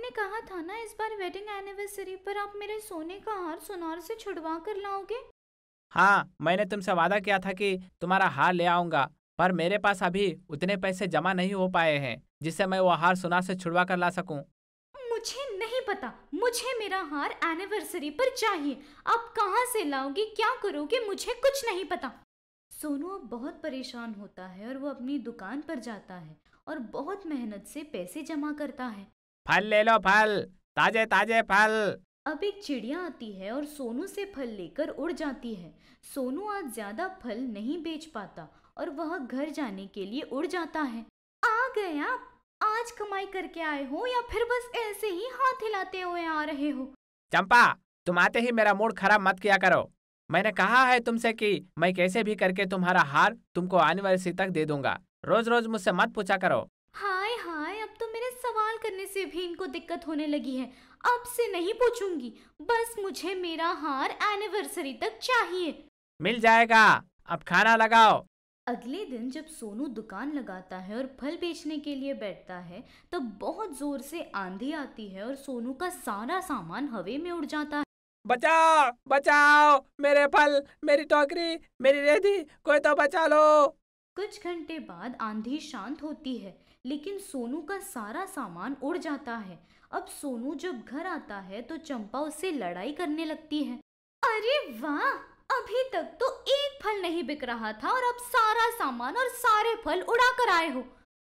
आपने कहा था ना इस बार वेडिंग एनिवर्सरी पर आप मेरे सोने का हार सुनार से छुड़वा कर लाओगे। हाँ, मैंने तुमसे वादा किया था कि तुम्हारा हार ले आऊंगा, पर मेरे पास अभी उतने पैसे जमा नहीं हो पाए हैं जिससे मैं वो हार सुनार से छुड़वा कर ला सकूं। मुझे नहीं पता, मुझे मेरा हार एनिवर्सरी पर चाहिए। आप कहाँ से लाओगे, क्या करोगे, मुझे कुछ नहीं पता। सोनू अब बहुत परेशान होता है और वो अपनी दुकान पर जाता है और बहुत मेहनत से पैसे जमा करता है। फल ले लो, फल, ताजे ताजे फल। अब एक चिड़िया आती है और सोनू से फल लेकर उड़ जाती है। सोनू आज ज्यादा फल नहीं बेच पाता और वह घर जाने के लिए उड़ जाता है। आ गए आप, आज कमाई करके आए हो या फिर बस ऐसे ही हाथ हिलाते हुए आ रहे हो। चंपा, तुम आते ही मेरा मूड खराब मत किया करो। मैंने कहा है तुमसे कि मैं कैसे भी करके तुम्हारा हार तुमको एनिवर्सरी तक दे दूंगा। रोज रोज मुझसे मत पूछा करो। हाय हाय, अब तो मेरे सवाल करने से भी इनको दिक्कत होने लगी है। अब से नहीं पूछूंगी, बस मुझे मेरा हार एनिवर्सरी तक चाहिए। मिल जाएगा, अब खाना लगाओ। अगले दिन जब सोनू दुकान लगाता है और फल बेचने के लिए बैठता है, तब बहुत जोर से आंधी आती है और सोनू का सारा सामान हवा में उड़ जाता है। बचाओ बचाओ, मेरे फल, मेरी टोकरी, मेरी रेहड़ी, कोई तो बचा लो। कुछ घंटे बाद आंधी शांत होती है, लेकिन सोनू का सारा सामान उड़ जाता है। अब सोनू जब घर आता है तो चंपा उससे लड़ाई करने लगती है। अरे वाह, अभी तक तो एक फल नहीं बिक रहा था और अब सारा सामान और सारे फल उड़ा कर आए हो।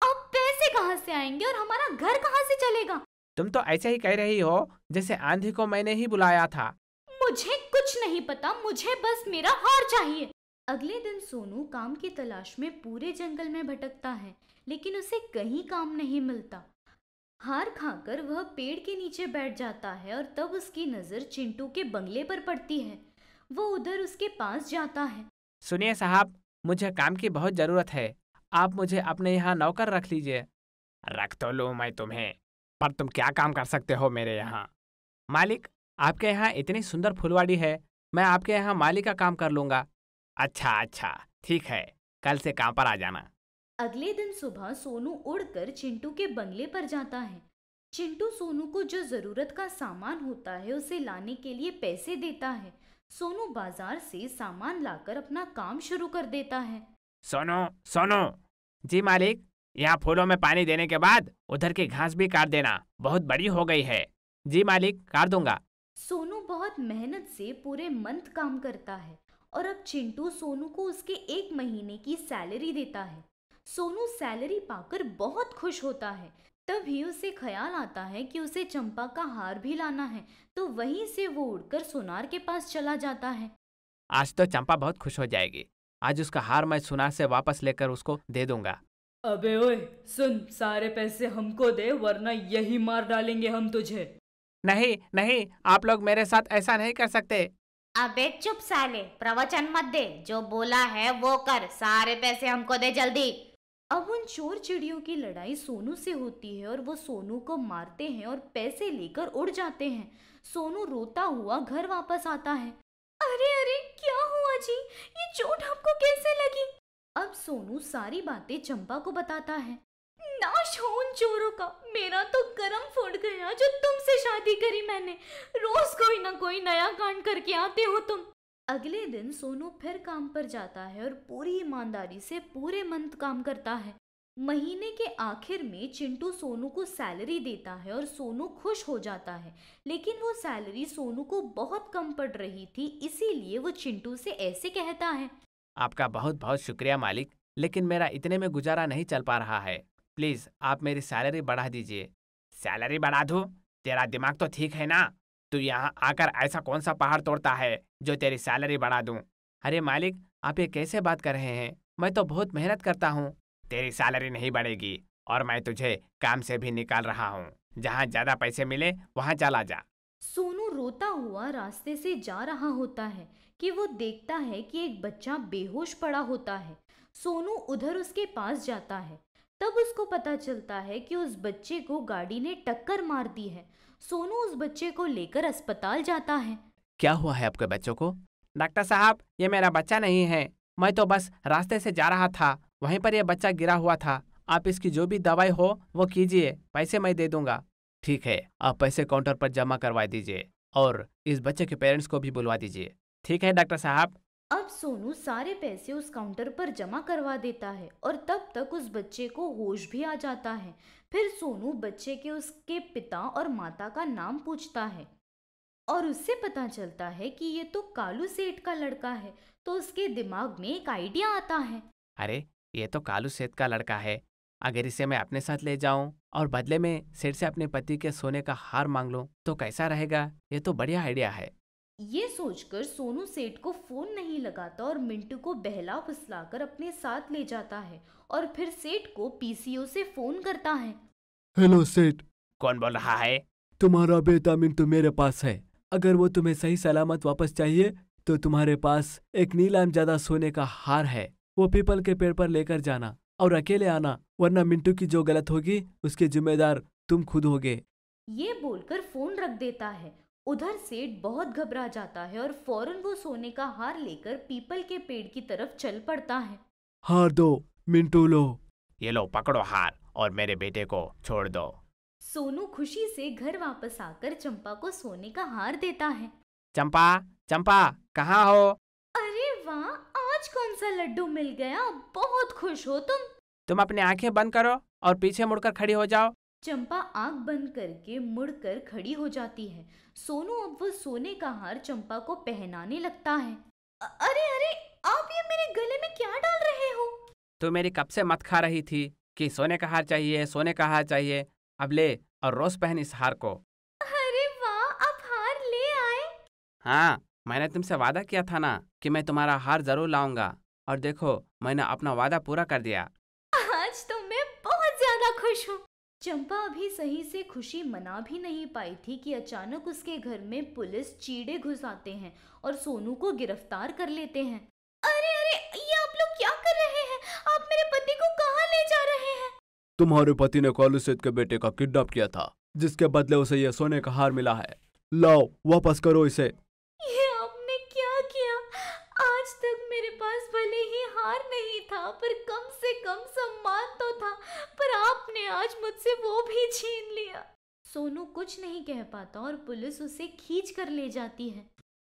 अब पैसे कहाँ से आएंगे और हमारा घर कहाँ से चलेगा। तुम तो ऐसे ही कह रही हो जैसे आंधी को मैंने ही बुलाया था। मुझे कुछ नहीं पता, मुझे बस मेरा हार चाहिए। अगले दिन सोनू काम की तलाश में पूरे जंगल में भटकता है, लेकिन उसे कहीं काम नहीं मिलता। हार खाकर वह पेड़ के नीचे बैठ जाता है और तब उसकी नजर चिंटू के बंगले पर पड़ती है। वो उधर उसके पास जाता है। सुनिए साहब, मुझे काम की बहुत जरूरत है। आप मुझे अपने यहाँ नौकर रख लीजिए। रख तो लूँ मैं तुम्हें, पर तुम क्या काम कर सकते हो मेरे यहाँ? मालिक, आपके यहाँ इतनी सुंदर फुलवाड़ी है, मैं आपके यहाँ माली का काम कर लूँगा। अच्छा अच्छा, ठीक है, कल से काम पर आ जाना। अगले दिन सुबह सोनू उड़कर चिंटू के बंगले पर जाता है। चिंटू सोनू को जो जरूरत का सामान होता है उसे लाने के लिए पैसे देता है। सोनू बाजार से सामान लाकर अपना काम शुरू कर देता है। सोनू, सोनू। जी मालिक, यहाँ फूलों में पानी देने के बाद उधर की घास भी काट देना, बहुत बड़ी हो गई है। जी मालिक, काट दूंगा। सोनू बहुत मेहनत से पूरे मंथ काम करता है और अब चिंटू सोनू को उसके 1 महीने की सैलरी देता है। सोनू सैलरी पाकर बहुत खुश होता है। तभी उसे ख्याल आता है कि उसे चंपा का हार भी लाना है, तो वहीं से वो उड़कर सोनार के पास चला जाता है। आज तो चंपा बहुत खुश हो जाएगी। आज उसका हार मैं सुनार से वापस लेकर उसको दे दूंगा। अबे ओए सुन, सारे पैसे हमको दे वरना यही मार डालेंगे हम तुझे। नहीं नहीं, आप लोग मेरे साथ ऐसा नहीं कर सकते। अबे चुप साले, प्रवचन मत दे, जो बोला है वो कर, सारे पैसे हमको दे जल्दी। अब उन चोर चिड़ियों की लड़ाई सोनू से होती है और वो सोनू को मारते हैं और पैसे लेकर उड़ जाते हैं। सोनू रोता हुआ घर वापस आता है। अरे अरे, क्या हुआ जी, ये चोट आपको कैसे लगी। अब सोनू सारी बातें चंपा को बताता है। नाश हो उन चोरों का, मेरा तो करम फूट गया जो तुमसे शादी करी मैंने। रोज कोई ना कोई नया कांड करके आते हो तुम। अगले दिन सोनू फिर काम पर जाता है और पूरी ईमानदारी से पूरे मंथ काम करता है। महीने के आखिर में चिंटू सोनू को सैलरी देता है और सोनू खुश हो जाता है, लेकिन वो सैलरी सोनू को बहुत कम पड़ रही थी, इसीलिए वो चिंटू से ऐसे कहता है। आपका बहुत बहुत शुक्रिया मालिक, लेकिन मेरा इतने में गुजारा नहीं चल पा रहा है। प्लीज आप मेरी सैलरी बढ़ा दीजिए। सैलरी बढ़ा दूं? तेरा दिमाग तो ठीक है ना? तू यहाँ आकर ऐसा कौन सा पहाड़ तोड़ता है जो तेरी सैलरी बढ़ा दूं? अरे मालिक, आप ये कैसे बात कर रहे हैं? मैं तो बहुत मेहनत करता हूँ। तेरी सैलरी नहीं बढ़ेगी और मैं तुझे काम से भी निकाल रहा हूँ। जहाँ ज्यादा पैसे मिले वहाँ चला जा। सोनू रोता हुआ रास्ते से जा रहा होता है कि वो देखता है कि एक बच्चा बेहोश पड़ा होता है। सोनू उधर उसके पास जाता है। तब उसको पता चलता है कि उस बच्चे को गाड़ी ने टक्कर मार दी है। सोनू उस बच्चे को लेकर अस्पताल जाता है। क्या हुआ है आपके बच्चों को? डॉक्टर साहब, ये मेरा बच्चा नहीं है। मैं तो बस रास्ते से जा रहा था, वहीं पर यह बच्चा गिरा हुआ था। आप इसकी जो भी दवाई हो वो कीजिए, पैसे मैं दे दूंगा। ठीक है, आप पैसे काउंटर पर जमा करवा दीजिए और इस बच्चे के पेरेंट्स को भी बुलवा दीजिए। ठीक है डॉक्टर साहब। अब सोनू सारे पैसे उस काउंटर पर जमा करवा देता है और तब तक उस बच्चे को होश भी आ जाता है। फिर सोनू बच्चे के उसके पिता और माता का नाम पूछता है और उससे पता चलता है कि ये तो कालू सेठ का लड़का है। तो उसके दिमाग में एक आइडिया आता है। अरे, ये तो कालू सेठ का लड़का है। अगर इसे मैं अपने साथ ले जाऊं और बदले में सेठ से अपने पति के सोने का हार मांग लूं तो कैसा रहेगा? ये तो बढ़िया आइडिया है। ये सोचकर सोनू सेठ को फोन नहीं लगाता और मिंटू को बहला फुसलाकर अपने साथ ले जाता है और फिर सेठ को पीसीओ से फोन करता है। हेलो सेठ, कौन बोल रहा है? तुम्हारा बेटा मिंटू मेरे पास है। अगर वो तुम्हें सही सलामत वापस चाहिए तो तुम्हारे पास एक नीलाम ज्यादा सोने का हार है। वो पीपल के पेड़ पर लेकर जाना और अकेले आना, वरना मिंटू की जो गलत होगी उसके जिम्मेदार तुम खुद होगे। ये बोलकर फोन रख देता है। उधर सेठ बहुत घबरा जाता है और फौरन वो सोने का हार लेकर पीपल के पेड़ की तरफ चल पड़ता है। हार दो, मिंटू लो। ये लो, पकड़ो हार और मेरे बेटे को छोड़ दो। सोनू खुशी से घर वापस आकर चंपा को सोने का हार देता है। चंपा, चंपा, कहाँ हो? अरे वाह, आज कौन सा लड्डू मिल गया, बहुत खुश हो तुम। तुम अपनी आंखें बंद करो और पीछे मुड़कर खड़ी हो जाओ। चंपा आंख बंद करके मुड़कर खड़ी हो जाती है। सोनू अब वो सोने का हार चंपा को पहनाने लगता है। अरे अरे, आप ये मेरे गले में क्या डाल रहे हो? तू मेरी कब से मत खा रही थी कि सोने का हार चाहिए, सोने का हार चाहिए। अब ले और रोज पहन इस हार को। अरे वाह, आप हार ले आए। हाँ, मैंने तुमसे वादा किया था ना कि मैं तुम्हारा हार जरूर लाऊंगा, और देखो मैंने अपना वादा पूरा कर दिया। आज तो मैं बहुत ज्यादा खुश हूँ। चंपा अभी सही से खुशी मना भी नहीं पाई थी कि अचानक उसके घर में पुलिस चीड़े घुस आते हैं और सोनू को गिरफ्तार कर लेते हैं। अरे अरे, ये आप लोग क्या कर रहे हैं? आप मेरे पति को कहाँ ले जा रहे हैं? तुम्हारे पति ने कालू सेठ के बेटे का किडनैप किया था, जिसके बदले उसे ये सोने का हार मिला है। लाओ, वापस करो इसे। ये आपने क्या किया? आज तक मेरे पास भले ही हार नहीं था, पर कम से कम सम्मान तो था, पर आपने आज मुझसे वो भी छीन लिया। सोनू कुछ नहीं कह पाता और पुलिस उसे खींच कर ले जाती है।